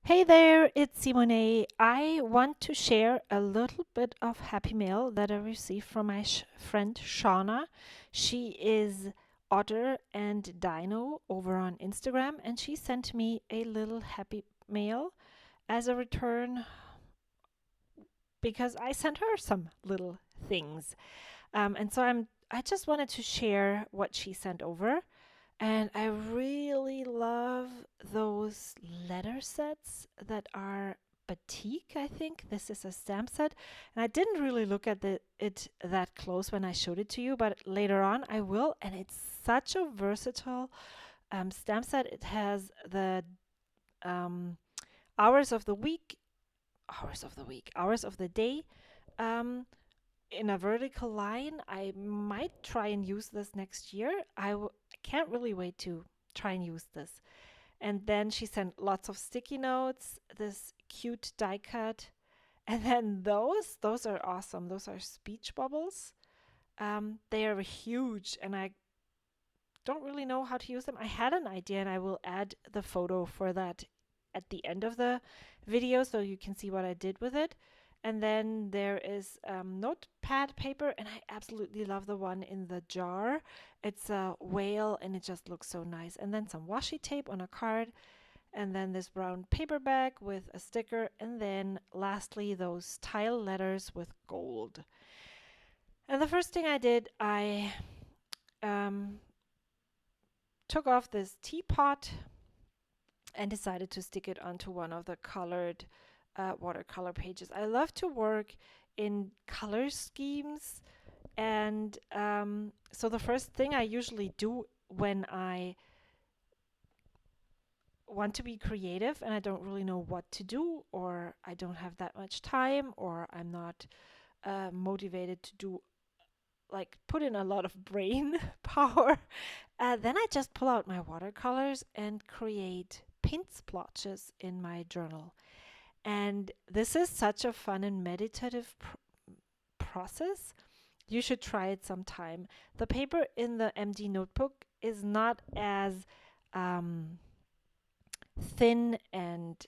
Hey there, it's Simone. I want to share a little bit of happy mail that I received from my friend Shauna. She is Otter and Dino over on Instagram, and she sent me a little happy mail as a return because I sent her some little things. I just wanted to share what she sent over. And I really love those letter sets that are batik, I think. This is a stamp set. And I didn't really look at it that close when I showed it to you, but later on I will. And it's such a versatile stamp set. It has the um, hours of the week, hours of the day. Um, in a vertical line. I might try and use this next year. I can't really wait to try and use this. And then she sent lots of sticky notes, this cute die cut. And then those are awesome. Those are speech bubbles. They are huge and I don't really know how to use them. I had an idea and I will add the photo for that at the end of the video so you can see what I did with it. And then there is notepad paper, and I absolutely love the one in the jar. It's a whale, and it just looks so nice. And then some washi tape on a card, and then this brown paper bag with a sticker, and then lastly, those tile letters with gold. And the first thing I did, I um, took off this teapot and decided to stick it onto one of the colored watercolor pages. I love to work in color schemes, and so the first thing I usually do when I want to be creative and I don't really know what to do, or I don't have that much time, or I'm not motivated to do like put in a lot of brain power, then I just pull out my watercolors and create paint splotches in my journal. And this is such a fun and meditative process. You should try it sometime. The paper in the MD notebook is not as um, thin and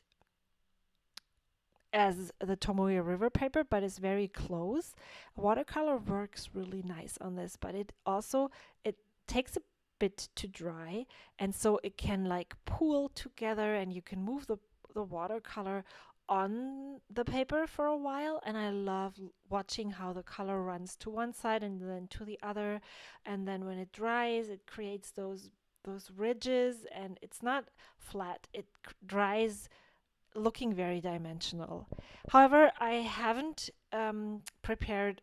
as the Tomoe River paper, but it's very close. Watercolor works really nice on this, but it takes a bit to dry, and so it can like pool together, and you can move the watercolor on the paper for a while. And I love watching how the color runs to one side and then to the other, and then when it dries, it creates those ridges, and it's not flat. It dries looking very dimensional. However, I haven't prepared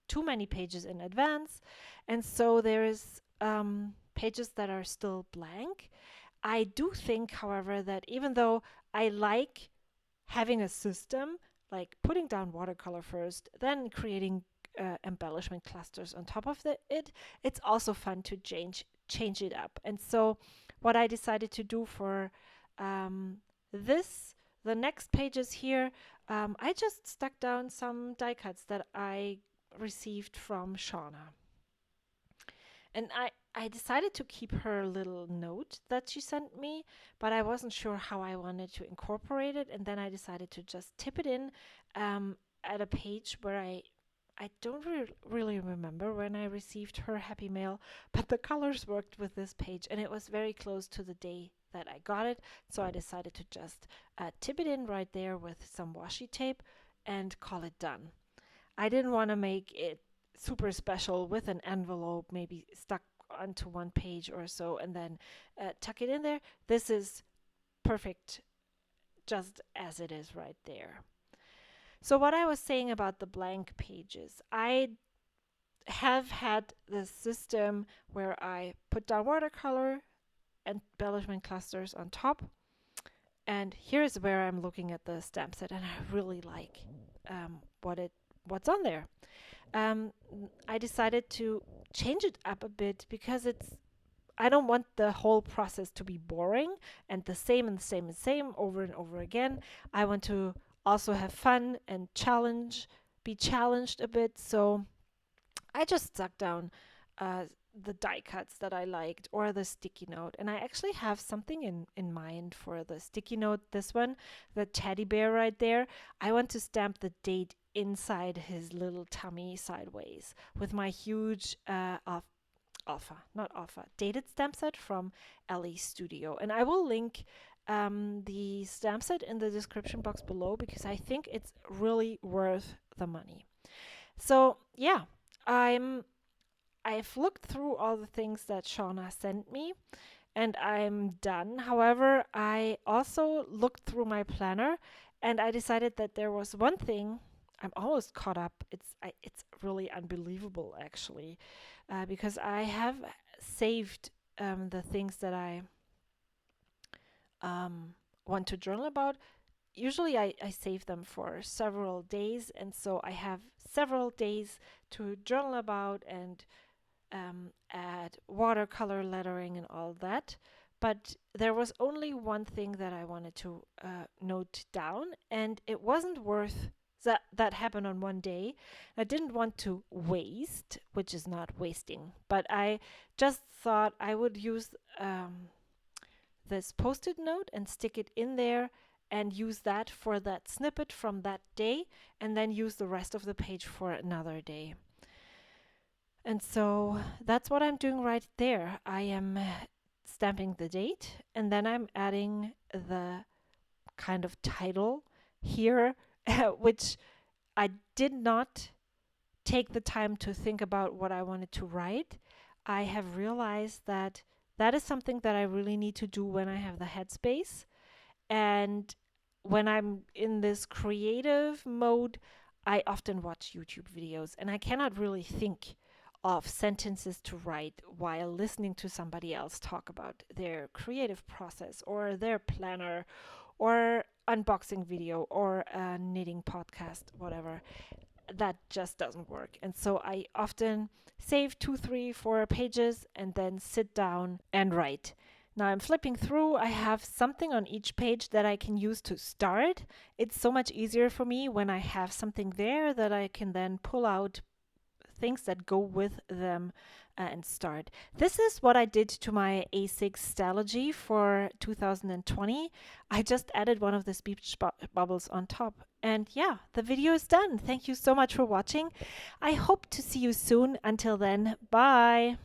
too many pages in advance, and so there is pages that are still blank. I do think, however, that even though I like having a system, like putting down watercolor first, then creating embellishment clusters on top of it's also fun to change it up. And so, what I decided to do for this the next pages here, I just stuck down some die cuts that I received from Shauna. And I decided to keep her little note that she sent me, but I wasn't sure how I wanted to incorporate it. And then I decided to just tip it in at a page where I don't really remember when I received her happy mail, but the colors worked with this page, and it was very close to the day that I got it. So I decided to just tip it in right there with some washi tape and call it done. I didn't want to make it super special with an envelope maybe stuck onto one page or so and then tuck it in there. This is perfect just as it is right there. So, what I was saying about the blank pages, I have had this system where I put down watercolor and embellishment clusters on top. And here's where I'm looking at the stamp set, and I really like what's on there. Um, I decided to change it up a bit because I don't want the whole process to be boring and the same and the same and the same over and over again. I want to also have fun and be challenged a bit. So I just stuck down the die cuts that I liked or the sticky note. And I actually have something in mind for the sticky note. This one, the teddy bear right there, I want to stamp the date inside his little tummy sideways with my huge not Alpha, dated stamp set from LE Studio. And I will link the stamp set in the description box below because I think it's really worth the money. So yeah, I've looked through all the things that Shauna sent me and I'm done. However, I also looked through my planner and I decided that there was one thing. I'm almost caught up. It's really unbelievable actually, because I have saved the things that I want to journal about. Usually I save them for several days, and so I have several days to journal about and add watercolor lettering and all that. But there was only one thing that I wanted to note down, and it wasn't worth that happened on one day. I didn't want to waste, which is not wasting, but I just thought I would use this post-it note and stick it in there and use that for that snippet from that day, and then use the rest of the page for another day. And so that's what I'm doing right there. I am stamping the date, and then I'm adding the kind of title here, which I did not take the time to think about what I wanted to write. I have realized that that is something that I really need to do when I have the headspace. And when I'm in this creative mode, I often watch YouTube videos and I cannot really think of sentences to write while listening to somebody else talk about their creative process or their planner or unboxing video or a knitting podcast, whatever. That just doesn't work. And so I often save 2, 3, 4 pages and then sit down and write. Now I'm flipping through. I have something on each page that I can use to start. It's so much easier for me when I have something there that I can then pull out things that go with them and start. This is what I did to my A6 Stalogy for 2020. I just added one of the speech bubbles on top. And yeah, the video is done. Thank you so much for watching. I hope to see you soon. Until then, bye.